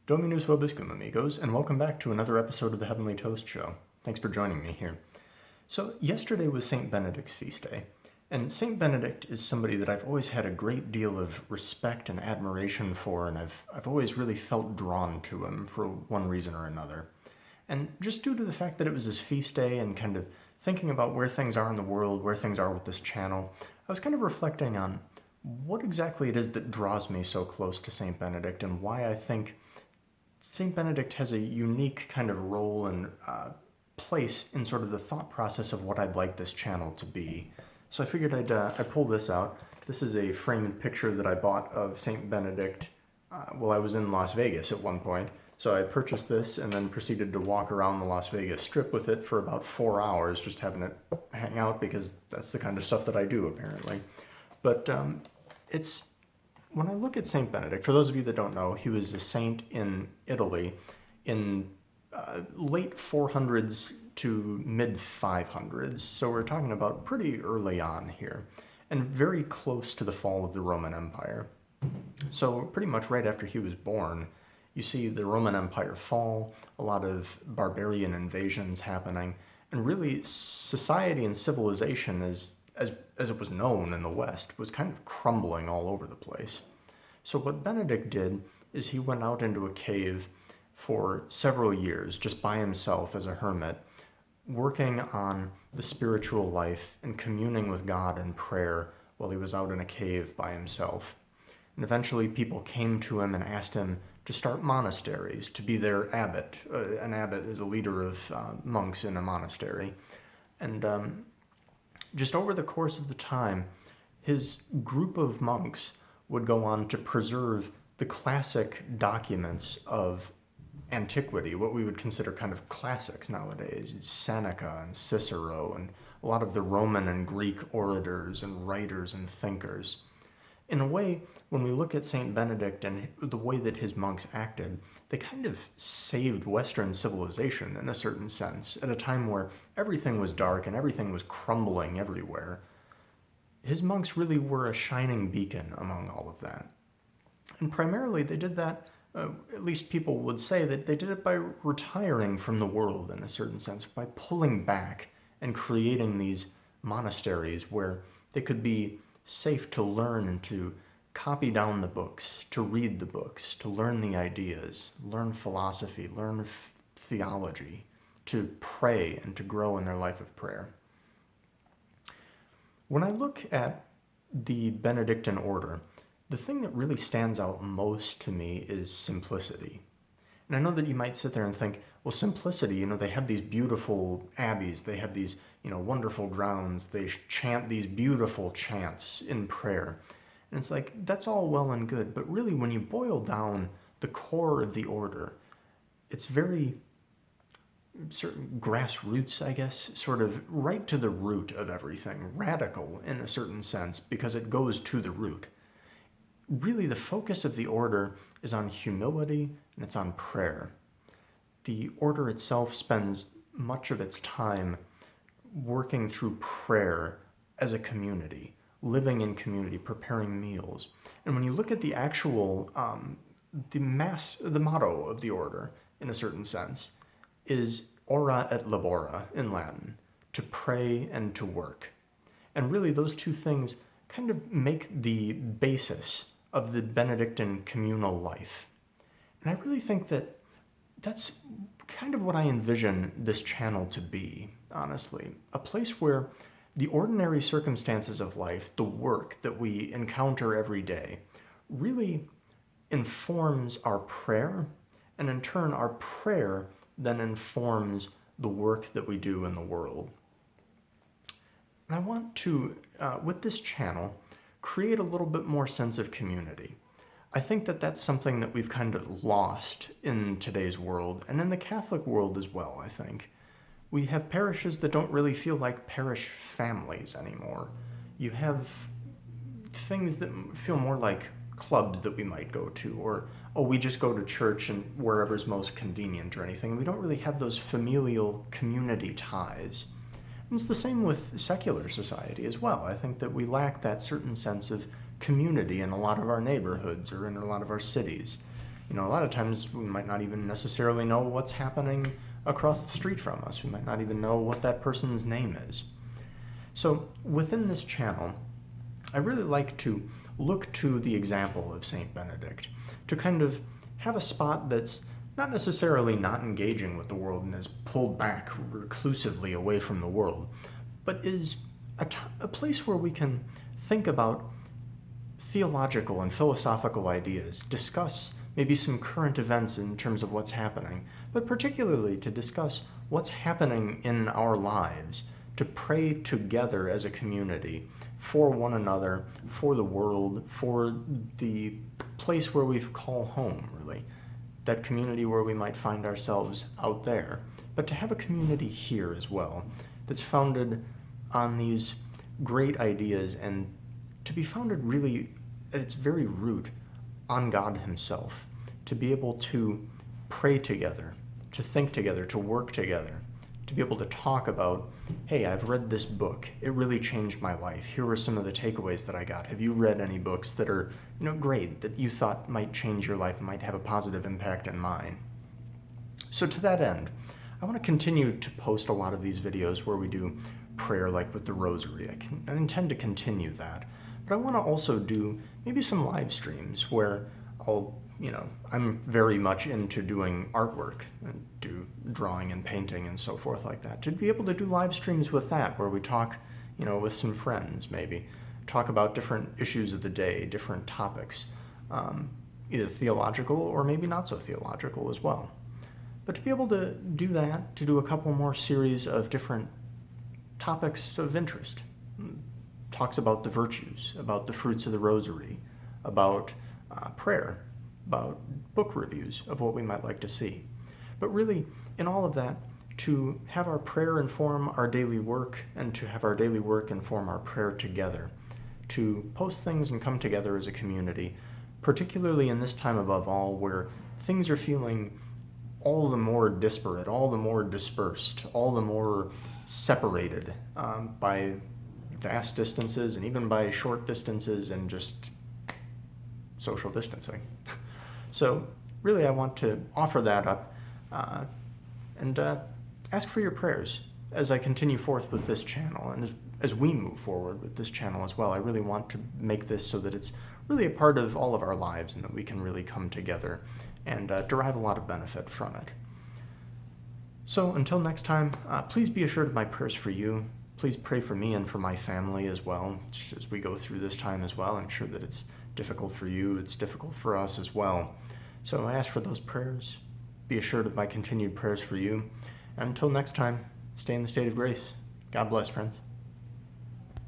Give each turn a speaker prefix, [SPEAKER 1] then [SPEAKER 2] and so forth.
[SPEAKER 1] Dominus vobiscum, amigos, and welcome back to another episode of the Heavenly Toast Show. Thanks for joining me here. So, yesterday was St. Benedict's feast day, and St. Benedict is somebody that I've always had a great deal of respect and admiration for, and I've always really felt drawn to him for one reason or another. And just due to the fact that it was his feast day and kind of thinking about where things are in the world, where things are with this channel, I was kind of reflecting on what exactly it is that draws me so close to St. Benedict and why I think St. Benedict has a unique kind of role and place in sort of the thought process of what I'd like this channel to be. So I figured I'd pull this out. This is a framed picture that I bought of St. Benedict while I was in Las Vegas at one point. So I purchased this and then proceeded to walk around the Las Vegas Strip with it for about 4 hours, just having it hang out because that's the kind of stuff that I do, apparently. But when I look at St. Benedict, for those of you that don't know, he was a saint in Italy in late 400s to mid 500s. So we're talking about pretty early on here and very close to the fall of the Roman Empire. So pretty much right after he was born, you see the Roman Empire fall, a lot of barbarian invasions happening, and really society and civilization as it was known in the West was kind of crumbling all over the place. So what Benedict did is he went out into a cave for several years just by himself as a hermit, working on the spiritual life and communing with God in prayer while he was out in a cave by himself. And eventually people came to him and asked him to start monasteries, to be their abbot. An abbot is a leader of monks in a monastery. And just over the course of the time, his group of monks would go on to preserve the classic documents of antiquity, what we would consider kind of classics nowadays, Seneca and Cicero and a lot of the Roman and Greek orators and writers and thinkers. In a way, when we look at St. Benedict and the way that his monks acted, they kind of saved Western civilization in a certain sense, at a time where everything was dark and everything was crumbling everywhere. His monks really were a shining beacon among all of that. And primarily they did that, at least people would say that they did it by retiring from the world in a certain sense, by pulling back and creating these monasteries where they could be safe to learn and to copy down the books, to read the books, to learn the ideas, learn philosophy, learn theology, to pray and to grow in their life of prayer. When I look at the Benedictine order, the thing that really stands out most to me is simplicity. And I know that you might sit there and think, well, simplicity, they have these beautiful abbeys, they have these, wonderful grounds, they chant these beautiful chants in prayer. And it's like, that's all well and good, but really when you boil down the core of the order, it's very certain grassroots, I guess, sort of right to the root of everything, radical in a certain sense, because it goes to the root. Really, the focus of the order is on humility and it's on prayer. The order itself spends much of its time working through prayer as a community, living in community, preparing meals. And when you look at the actual, the motto of the order, in a certain sense, is ora et labora in Latin, to pray and to work. And really those two things kind of make the basis of the Benedictine communal life. And I really think that that's kind of what I envision this channel to be, honestly. A place where the ordinary circumstances of life, the work that we encounter every day, really informs our prayer, and in turn our prayer then informs the work that we do in the world. And I want to, with this channel, create a little bit more sense of community. I think that that's something that we've kind of lost in today's world, and in the Catholic world as well, I think. We have parishes that don't really feel like parish families anymore. You have things that feel more like clubs that we might go to, or, oh, we just go to church and wherever's most convenient or anything. We don't really have those familial community ties. And it's the same with secular society as well. I think that we lack that certain sense of community in a lot of our neighborhoods or in a lot of our cities. A lot of times we might not even necessarily know what's happening across the street from us. We might not even know what that person's name is. So within this channel, I really like to look to the example of Saint Benedict to kind of have a spot that's not necessarily not engaging with the world and is pulled back reclusively away from the world, but is a place where we can think about theological and philosophical ideas, discuss maybe some current events in terms of what's happening, but particularly to discuss what's happening in our lives, to pray together as a community for one another, for the world, for the place where we call home, really, that community where we might find ourselves out there, but to have a community here as well that's founded on these great ideas and to be founded really at its very root on God Himself, to be able to pray together, to think together, to work together, to be able to talk about, hey, I've read this book. It really changed my life. Here were some of the takeaways that I got. Have you read any books that are, great, that you thought might change your life and might have a positive impact in mine? So to that end, I want to continue to post a lot of these videos where we do prayer, like with the rosary. I intend to continue that. But I want to also do maybe some live streams where I'm very much into doing artwork and do drawing and painting and so forth like that. To be able to do live streams with that, where we talk, with some friends maybe, talk about different issues of the day, different topics, either theological or maybe not so theological as well. But to be able to do that, to do a couple more series of different topics of interest, talks about the virtues, about the fruits of the rosary, about prayer, about book reviews of what we might like to see. But really, in all of that, to have our prayer inform our daily work and to have our daily work inform our prayer together, to post things and come together as a community, particularly in this time above all where things are feeling all the more disparate, all the more dispersed, all the more separated by vast distances and even by short distances and just social distancing. So really I want to offer that up and ask for your prayers as I continue forth with this channel and as we move forward with this channel as well. I really want to make this so that it's really a part of all of our lives and that we can really come together and derive a lot of benefit from it. So until next time, please be assured of my prayers for you. Please pray for me and for my family as well, just as we go through this time as well. I'm sure that it's difficult for you, it's difficult for us as well. So I ask for those prayers. Be assured of my continued prayers for you. And until next time, stay in the state of grace. God bless, friends.